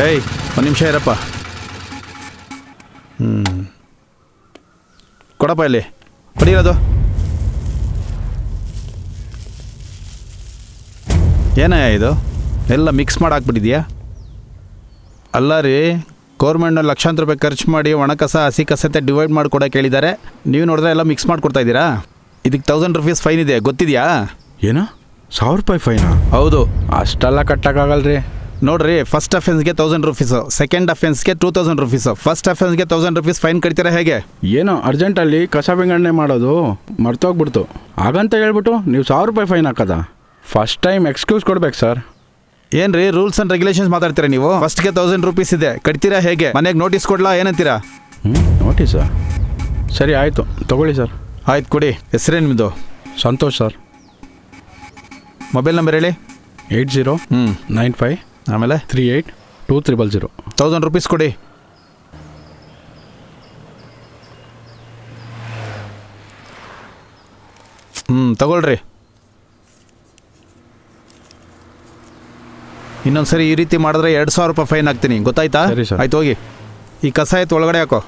ಏಯ್ ಒಂದು ನಿಮಿಷ ಇರಪ್ಪ. ಕೊಡಪ್ಪ ಇಲ್ಲಿ ಪಡಿಯೋದು. ಏನಯ್ಯ ಇದು ಎಲ್ಲ ಮಿಕ್ಸ್ ಮಾಡಿ ಹಾಕ್ಬಿಟ್ಟಿದ್ಯಾ? ಅಲ್ಲ ರೀ, ಗೌರ್ಮೆಂಟ್ನ ಲಕ್ಷಾಂತರ ರೂಪಾಯಿ ಖರ್ಚು ಮಾಡಿ ಒಣ ಕಸ ಹಸಿ ಕಸತೆ ಡಿವೈಡ್ ಮಾಡಿ ಕೊಡೋಕೆ ಹೇಳಿದ್ದಾರೆ. ನೀವು ನೋಡಿದ್ರೆ ಎಲ್ಲ ಮಿಕ್ಸ್ ಮಾಡಿ ಕೊಡ್ತಾ ಇದ್ದೀರಾ. ಇದಕ್ಕೆ 1000 ರೂಪೀಸ್ ಫೈನ್ ಇದೆ, ಗೊತ್ತಿದೆಯಾ? ಏನೋ 1000 ರೂಪಾಯಿ ಫೈನಾ? ಹೌದು. ಅಷ್ಟೆಲ್ಲ ಕಟ್ಟಕ್ಕಾಗಲ್ರಿ. ನೋಡ್ರಿ, ಫಸ್ಟ್ ಅಫೆನ್ಸ್ಗೆ 1000 ರೂಪೀಸು, ಸೆಕೆಂಡ್ ಅಫೆನ್ಸ್ಗೆ 2000 ರೂಪೀಸು, ಫಸ್ಟ್ ಅಫೆನ್ಸ್ಗೆ 1000 ರೂಪೀಸ್ ಫೈನ್ ಕಟ್ತೀರಾ ಹೇಗೆ? ಏನೋ ಅರ್ಜೆಂಟಲ್ಲಿ ಕಸ ವಿಂಗಡಣೆ ಮಾಡೋದು ಮರ್ತೋಗ್ಬಿಡ್ತು, ಹಾಗಂತ ಹೇಳ್ಬಿಟ್ಟು ನೀವು 1000 ರೂಪಾಯಿ ಫೈನ್ ಹಾಕೋದ? ಫಸ್ಟ್ ಟೈಮ್ ಎಕ್ಸ್ಕ್ಯೂಸ್ ಕೊಡ್ಬೇಕು ಸರ್. ಏನು ರೀ ರೂಲ್ಸ್ ಆ್ಯಂಡ್ ರೆಗ್ಯುಲೇಷನ್ಸ್ ಮಾತಾಡ್ತೀರಾ ನೀವು? ಫಸ್ಟ್ಗೆ 1000 ರೂಪೀಸ್ ಇದೆ, ಕಟ್ತೀರಾ ಹೇಗೆ? ಮನೆಗೆ ನೋಟಿಸ್ ಕೊಡ್ಲಾ ಏನಂತೀರಾ? ನೋಟಿಸಾ? ಸರಿ ಆಯಿತು ತಗೊಳ್ಳಿ ಸರ್. ಆಯ್ತು ಕೊಡಿ. ಹೆಸರೇನು ನಿಮ್ಮದು? ಸಂತೋಷ್ ಸರ್. ಮೊಬೈಲ್ ನಂಬರ್ ಹೇಳಿ. 8095 ಆಮೇಲೆ 382000. 1000 ರೂಪೀಸ್ ಕೊಡಿ. ತಗೊಳ್ರಿ. ಇನ್ನೊಂದ್ಸರಿ ಈ ರೀತಿ ಮಾಡಿದ್ರೆ 2000 ರೂಪಾಯಿ ಫೈನ್ ಹಾಕ್ತೀನಿ, ಗೊತ್ತಾಯ್ತಾ? ಸರಿ ಸರ್. ಆಯ್ತು ಹೋಗಿ. ಈ ಕಸ ಆಯ್ತು ಒಳಗಡೆ ಹಾಕೋ.